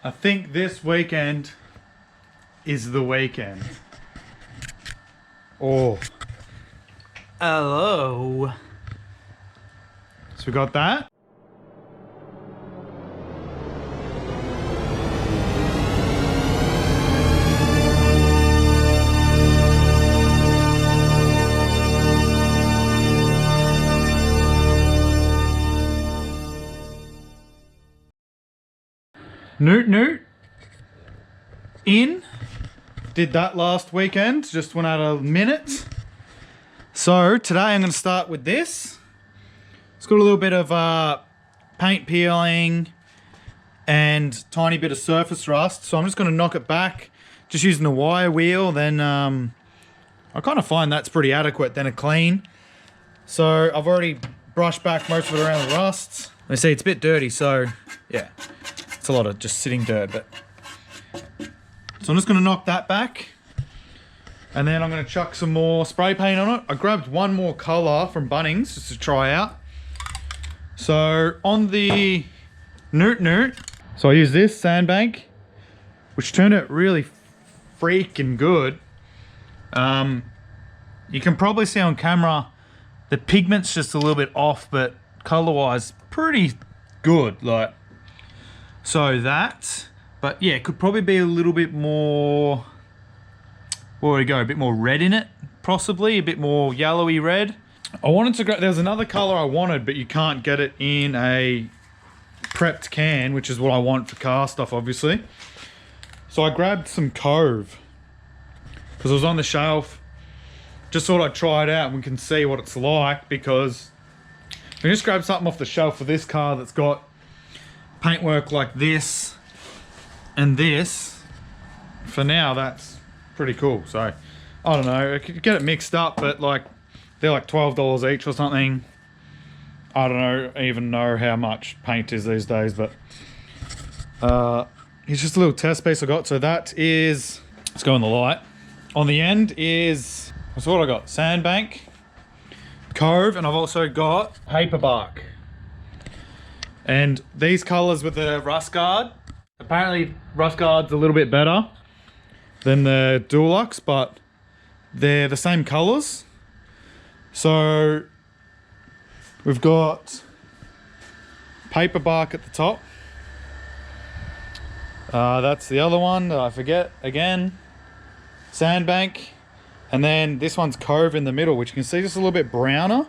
I think this weekend is the weekend. Oh. Hello. So we got that. Noot in. Did that last weekend, just went out a minute. So today I'm going to start with this. It's got a little bit of paint peeling and tiny bit of surface rust, so I'm just going to knock it back just using a wire wheel. Then I kind of find that's pretty adequate, then a clean. So I've already brushed back most of it around the rust. I see it's a bit dirty, so yeah, it's a lot of just sitting dirt. But so I'm just going to knock that back, and then I'm going to chuck some more spray paint on it. I grabbed one more colour from Bunnings just to try out. So on the Noot, so I use this sandbank, which turned out really freaking good. You can probably see on camera the pigment's just a little bit off, but colour-wise pretty good. Like, so that, but yeah, it could probably be a little bit more, where we go, a bit more red in it, possibly a bit more yellowy red. I wanted to grab, there's another color I wanted, but you can't get it in a prepped can, which is what I want for car stuff, obviously. So I grabbed some Cove because it was on the shelf. Just thought I'd try it out and we can see what it's like, because I just grabbed something off the shelf for this car that's got paintwork like this and this. For now, that's pretty cool. So I don't know, I could get it mixed up, but like they're like $12 each or something. I don't even know how much paint is these days, but it's just a little test piece I got. So that is, let's go in the light. On the end is, that's what I got, sandbank, Cove, and I've also got paper bark. And these colors with the rust guard, apparently rust guard's a little bit better than the Dulux, but they're the same colors. So we've got paper bark at the top. That's the other one that I forget again. Sandbank. And then this one's Cove in the middle, which you can see just a little bit browner.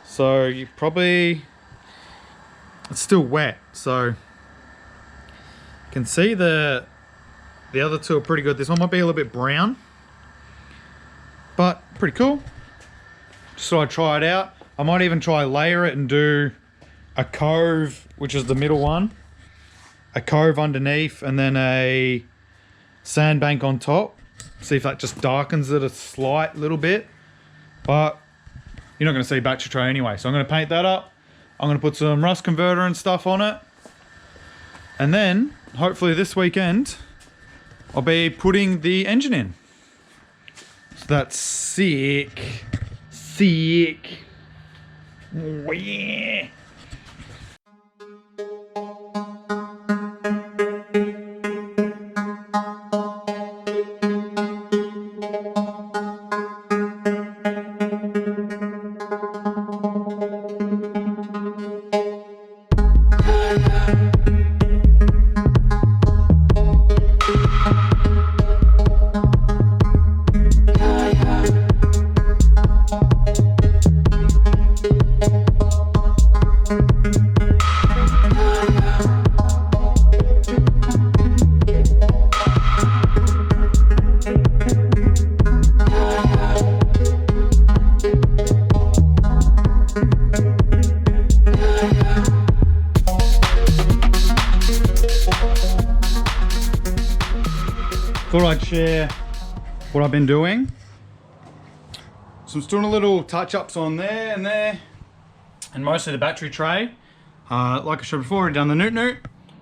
So you probably, it's still wet. So you can see the other two are pretty good. This one might be a little bit brown, but pretty cool. Just thought I'd try it out. I might even try layer it and do a Cove, which is the middle one, a Cove underneath, and then a sandbank on top. See if that just darkens it a slight little bit. But you're not going to see battery tray anyway. So I'm going to paint that up. I'm going to put some rust converter and stuff on it. And then, hopefully this weekend, I'll be putting the engine in. So that's sick. Sick. Oh yeah. Thought I'd share what I've been doing. So I'm just doing a little touch-ups on there and there, and mostly the battery tray. Like I showed before, already done the Noot,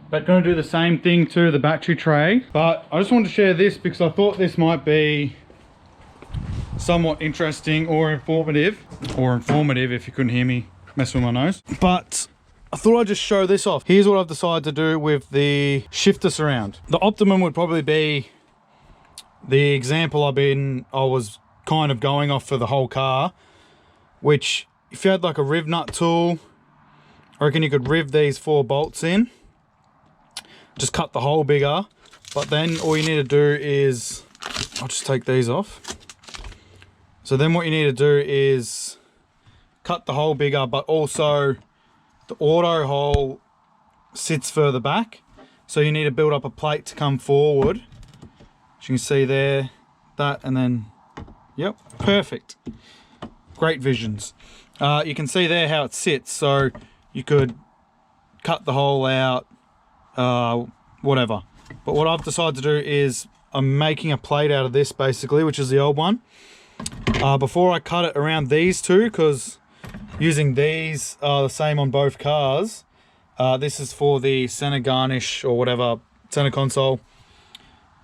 but going to do the same thing to the battery tray. But I just wanted to share this because I thought this might be somewhat interesting or informative if you couldn't hear me messing with my nose. But I thought I'd just show this off. Here's what I've decided to do with the shifter surround. The optimum would probably be the example I was kind of going off for the whole car, which if you had like a riv nut tool, I reckon you could riv these 4 bolts in, just cut the hole bigger. But then all you need to do is, I'll just take these off. So then what you need to do is cut the hole bigger, but also the auto hole sits further back. So you need to build up a plate to come forward. As you can see there, that, and then, yep, perfect. Great visions. You can see there how it sits. So you could cut the hole out, whatever. But what I've decided to do is I'm making a plate out of this basically, which is the old one. Before I cut it around these two, because using these are the same on both cars. This is for the center garnish or whatever, center console.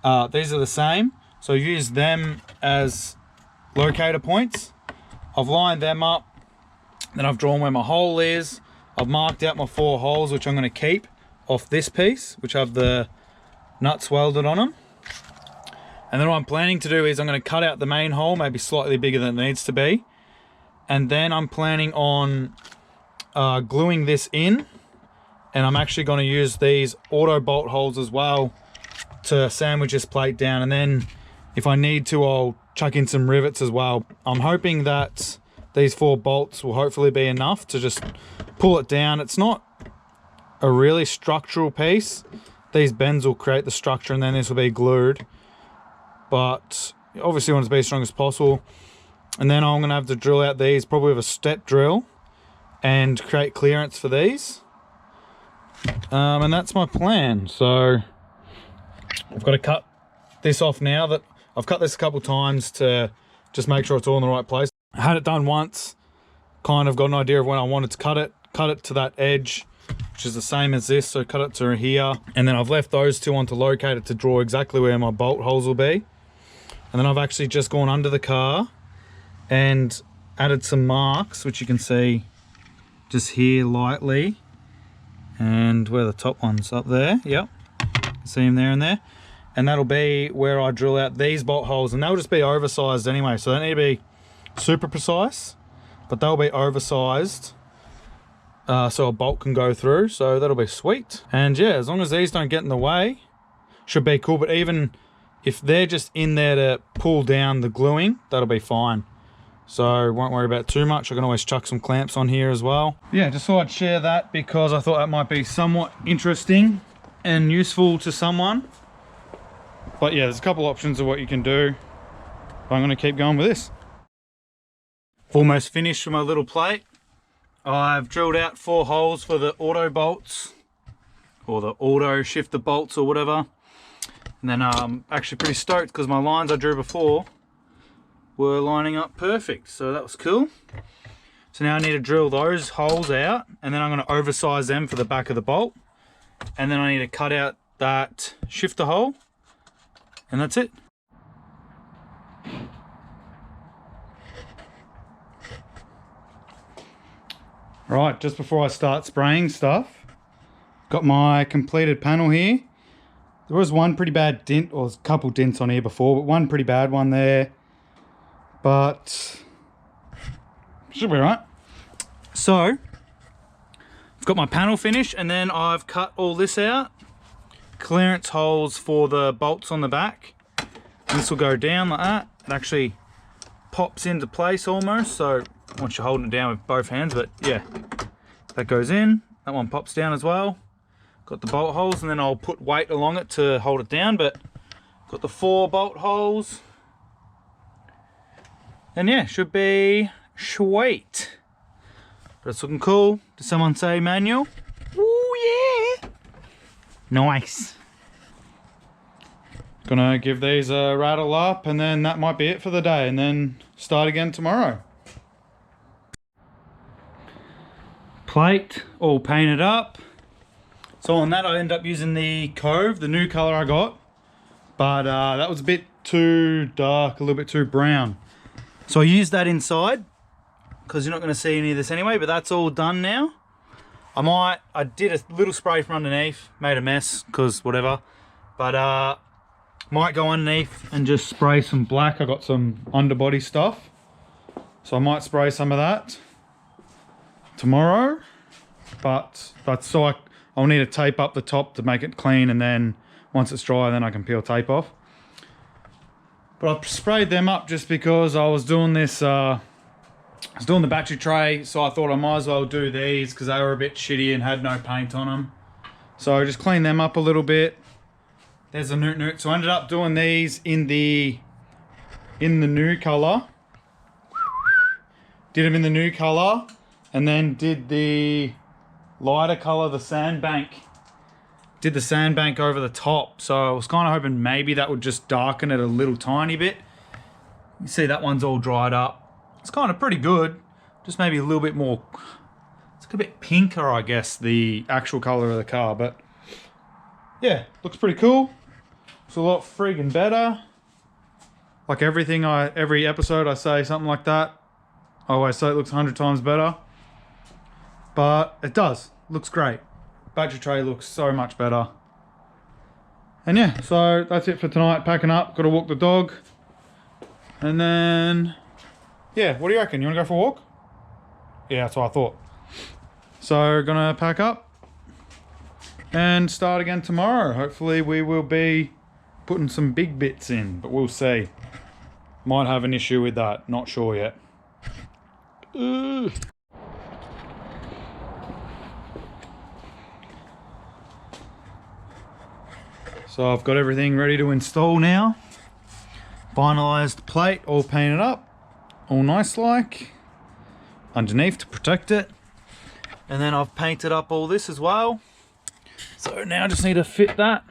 These are the same. So use them as locator points. I've lined them up. Then I've drawn where my hole is. I've marked out my 4 holes, which I'm going to keep off this piece, which have the nuts welded on them. And then what I'm planning to do is I'm going to cut out the main hole, maybe slightly bigger than it needs to be. And then I'm planning on gluing this in. And I'm actually going to use these auto bolt holes as well to sandwich this plate down. And then if I need to, I'll chuck in some rivets as well. I'm hoping that these 4 bolts will hopefully be enough to just pull it down. It's not a really structural piece. These bends will create the structure and then this will be glued. But obviously you want it to be as strong as possible. And then I'm going to have to drill out these probably with a step drill and create clearance for these. And that's my plan. So I've got to cut this off now. That I've cut this a couple times to just make sure it's all in the right place. I had it done once, kind of got an idea of when I wanted to cut it to that edge, which is the same as this, so cut it to here. And then I've left those 2 on to locate it to draw exactly where my bolt holes will be. And then I've actually just gone under the car and added some marks, which you can see just here lightly. And where the top one's up there, yep. See them there and there. And that'll be where I drill out these bolt holes, and they'll just be oversized anyway, so they don't need to be super precise, but they'll be oversized so a bolt can go through, so that'll be sweet. And yeah, as long as these don't get in the way, should be cool. But even if they're just in there to pull down the gluing, that'll be fine. So won't worry about too much. I can always chuck some clamps on here as well. Yeah, just thought I'd share that because I thought that might be somewhat interesting and useful to someone. But yeah, there's a couple options of what you can do. I'm gonna keep going with this. Almost finished with my little plate. I've drilled out 4 holes for the auto bolts, or the auto shifter bolts or whatever. And then I'm actually pretty stoked because my lines I drew before were lining up perfect, so that was cool. So now I need to drill those holes out, and then I'm going to oversize them for the back of the bolt, and then I need to cut out that shifter hole, and that's it. Right, just before I start spraying stuff, got my completed panel here. There was one pretty bad dent, or a couple dents on here before, but one pretty bad one there. But should be right. So I've got my panel finished, and then I've cut all this out. Clearance holes for the bolts on the back. And this will go down like that. It actually pops into place almost. So once you're holding it down with both hands, but yeah, that goes in. That one pops down as well. Got the bolt holes, and then I'll put weight along it to hold it down. But got the 4 bolt holes. And yeah, should be sweet. But it's looking cool. Did someone say manual? Ooh yeah! Nice. Gonna give these a rattle up, and then that might be it for the day, and then start again tomorrow. Plate all painted up. So on that I end up using the Cove, the new colour I got. But that was a bit too dark, a little bit too brown. So I used that inside, because you're not going to see any of this anyway, but that's all done now. I did a little spray from underneath, made a mess, cause whatever. But might go underneath and just spray some black. I got some underbody stuff. So I might spray some of that tomorrow. But I'll need to tape up the top to make it clean, and then once it's dry, then I can peel tape off. But I sprayed them up just because I was doing this, I was doing the battery tray, so I thought I might as well do these because they were a bit shitty and had no paint on them. So I just cleaned them up a little bit. There's a Noot Noot. So I ended up doing these in the new colour. Did them in the new colour, and then did the lighter colour, the sandbank. Did the sandbank over the top. So I was kind of hoping maybe that would just darken it a little tiny bit. You see that one's all dried up. It's kind of pretty good. Just maybe a little bit more, it's a bit pinker, I guess, the actual colour of the car. But yeah, looks pretty cool. It's a lot friggin' better. Like everything, every episode I say something like that. I always say it looks 100 times better. But it does. Looks great. Battery tray looks so much better. And yeah, so that's it for tonight. Packing up. Got to walk the dog. And then, yeah, what do you reckon? You want to go for a walk? Yeah, that's what I thought. So, gonna pack up and start again tomorrow. Hopefully we will be putting some big bits in, but we'll see. Might have an issue with that. Not sure yet. So I've got everything ready to install now. Finalised the plate, all painted up, all nice like, underneath to protect it. And then I've painted up all this as well. So now I just need to fit that.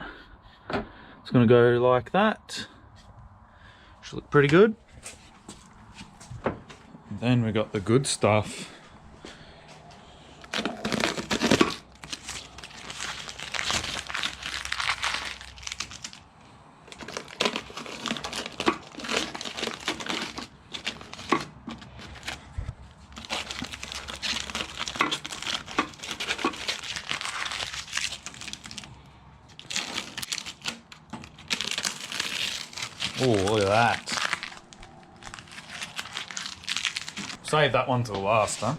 It's gonna go like that. Should look pretty good. And then we got the good stuff. Oh, look at that. Save that one till last, huh?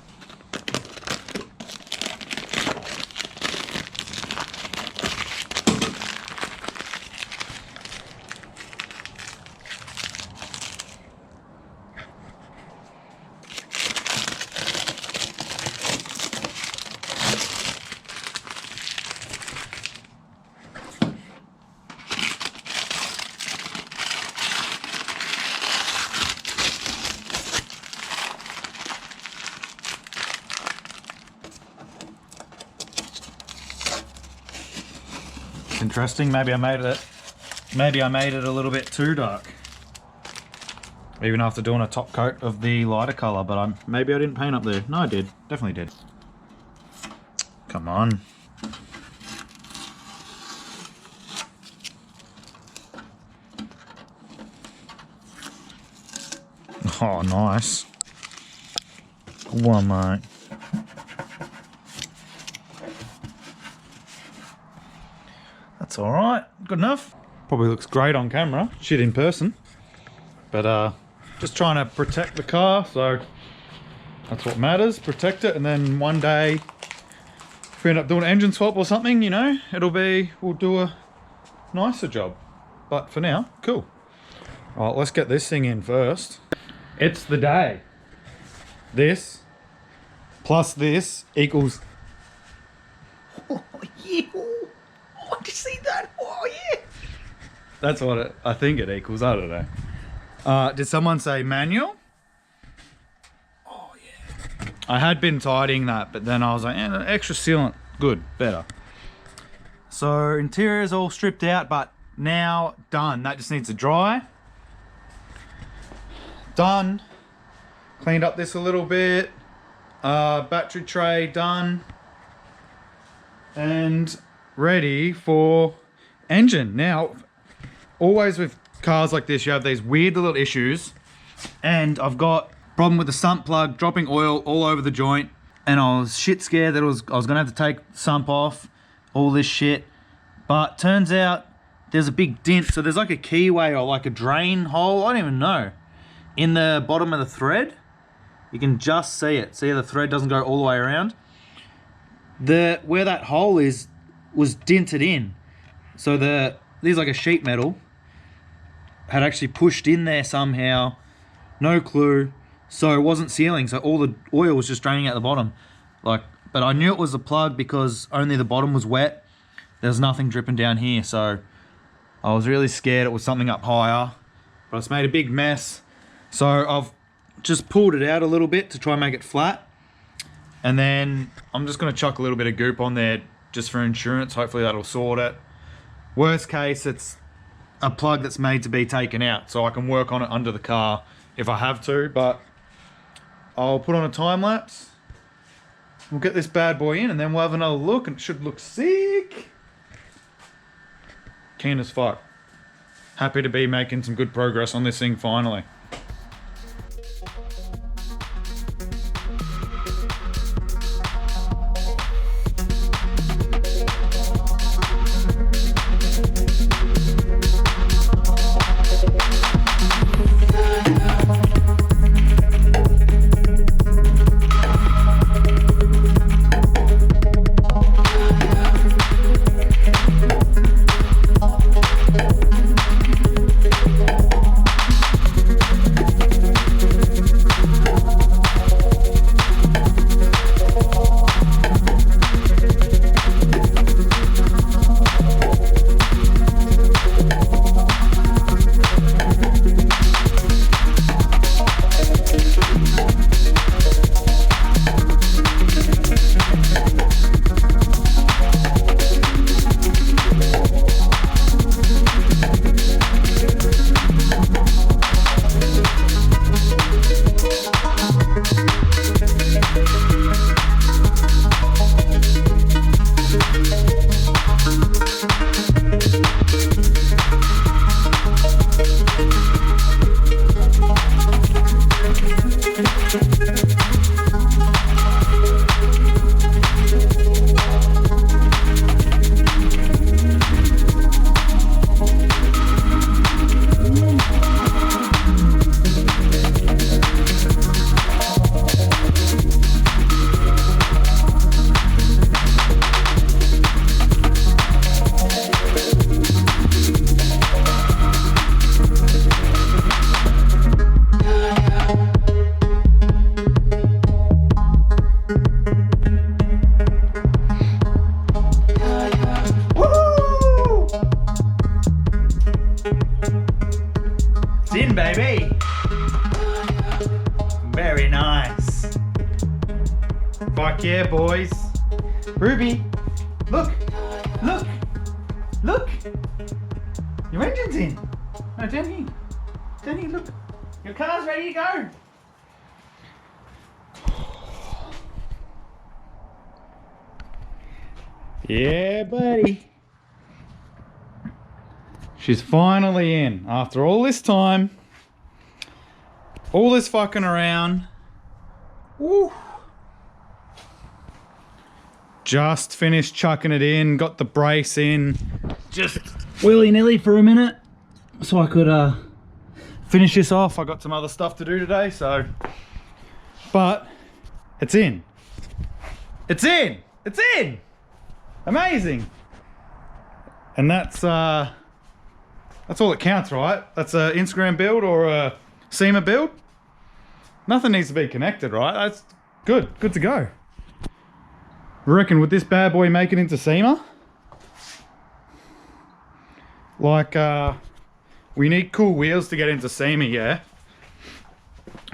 Interesting. Maybe I made it a little bit too dark, even after doing a top coat of the lighter color. But maybe I didn't paint up there. No, I did. Definitely did. Come on. Oh, nice. Good one, mate. That's all right, good enough. Probably looks great on camera, shit in person. But just trying to protect the car, so that's what matters, protect it. And then one day, if we end up doing an engine swap or something, you know, we'll do a nicer job. But for now, cool. All right, let's get this thing in first. It's the day. This plus this equals, oh yeah. Oh, did you see that? Oh yeah. That's what I think it equals. I don't know. Did someone say manual? Oh yeah. I had been tidying that, but then I was like, extra sealant, good, better. So interior is all stripped out, but now done. That just needs to dry. Done. Cleaned up this a little bit. Battery tray done. And ready for engine. Now, always with cars like this, you have these weird little issues. And I've got a problem with the sump plug dropping oil all over the joint. and I was shit scared that I was gonna have to take the sump off, all this shit. But turns out there's a big dent, so there's like a keyway or like a drain hole, I don't even know, in the bottom of the thread. You can just see it. See how the thread doesn't go all the way around? Where that hole is was dented in. So there's like a sheet metal had actually pushed in there somehow. No clue. So it wasn't sealing, so all the oil was just draining out the bottom. But I knew it was the plug because only the bottom was wet. There's nothing dripping down here, so I was really scared it was something up higher. But it's made a big mess. So I've just pulled it out a little bit to try and make it flat. And then I'm just gonna chuck a little bit of goop on there just for insurance. Hopefully that'll sort it. Worst case, it's a plug that's made to be taken out, so I can work on it under the car if I have to, but I'll put on a time lapse. We'll get this bad boy in and then we'll have another look, and it should look sick. Keen as fuck. Happy to be making some good progress on this thing finally. Baby, very nice. Fuck yeah, boys. Ruby, look, look, look. Your engine's in. No, down here, look. Your car's ready to go. Yeah, buddy. She's finally in after all this time. All this fucking around. Woo. Just finished chucking it in, got the brace in. Just willy-nilly for a minute so I could finish this off. I got some other stuff to do today, so. But it's in. It's in. It's in. Amazing. And that's all that counts, right? That's an Instagram build or a SEMA build. Nothing needs to be connected, right? That's good to go. I reckon with this bad boy make it into SEMA? Like, we need cool wheels to get into SEMA, yeah?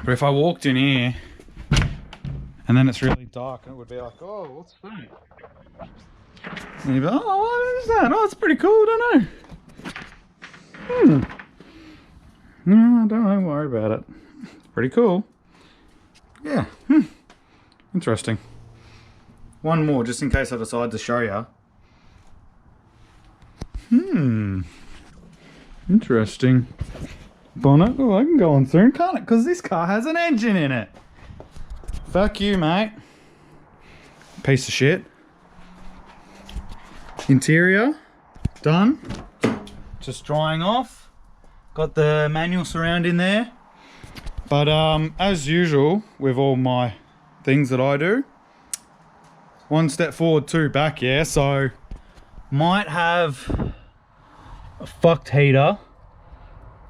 But if I walked in here and then it's really dark and it would be like, oh, what's that? And you'd be like, oh, what is that? Oh, it's pretty cool, don't know. No, don't worry about it. It's pretty cool. Yeah. Interesting. One more, just in case I decide to show you. Interesting. Bonnet. Oh, I can go on soon, can't it? Because this car has an engine in it. Fuck you, mate. piece of shit. Interior, done. Just drying off. Got the manual surround in there. But as usual with all my things that I do, one step forward, two back, yeah. So might have a fucked heater.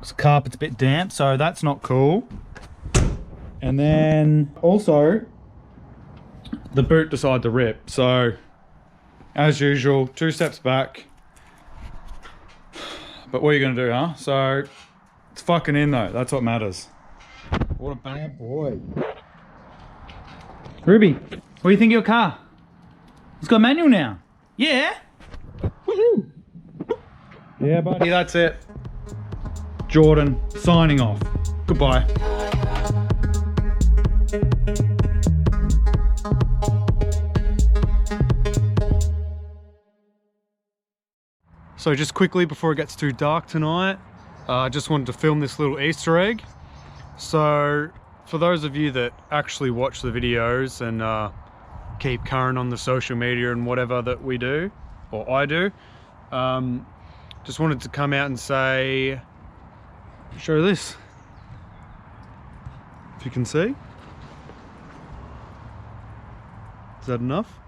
The carpet's a bit damp, so that's not cool. And then also the boot decided to rip. So as usual, two steps back. But what are you gonna do, huh? So it's fucking in though, that's what matters. What a bad boy. Ruby, what do you think of your car? It's got a manual now. Yeah? Woohoo! Yeah, buddy, that's it. Jordan, signing off. Goodbye. So just quickly before it gets too dark tonight, I just wanted to film this little Easter egg. So for those of you that actually watch the videos and keep current on the social media and whatever that we do, or I do, just wanted to come out and say, show this, if you can see. Is that enough?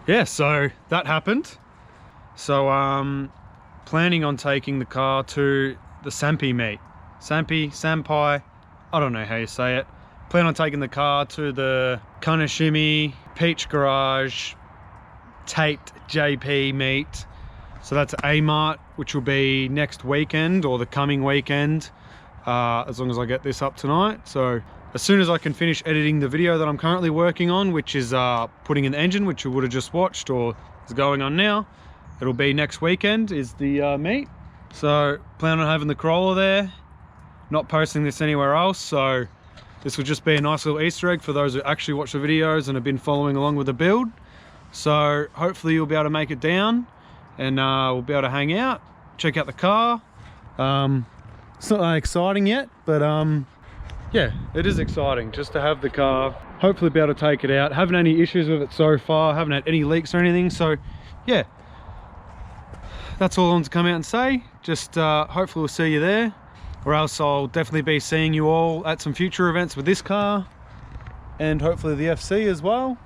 Yeah, so that happened. So planning on taking the car to the Sampi meet. Sampai, I don't know how you say it. Plan on taking the car to the Kanashimi Peach Garage Tate JP meet. So that's A-Mart, which will be next weekend or the coming weekend, as long as I get this up tonight. So as soon as I can finish editing the video that I'm currently working on, which is putting in the engine, which you would have just watched or is going on now, it'll be next weekend is the meet. So plan on having the Corolla there, not posting this anywhere else. So this will just be a nice little Easter egg for those who actually watch the videos and have been following along with the build. So hopefully you'll be able to make it down and we'll be able to hang out, check out the car. It's not that exciting yet, but yeah, it is exciting just to have the car, hopefully be able to take it out. Haven't had any issues with it so far, haven't had any leaks or anything. So yeah, that's all I want to come out and say. Just hopefully we'll see you there, or else I'll definitely be seeing you all at some future events with this car and hopefully the FC as well.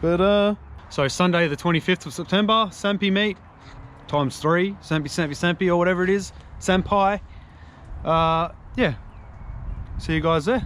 But so Sunday the 25th of September, Sampi meet times 3, Sampi or whatever it is, Sampai. Yeah, see you guys there.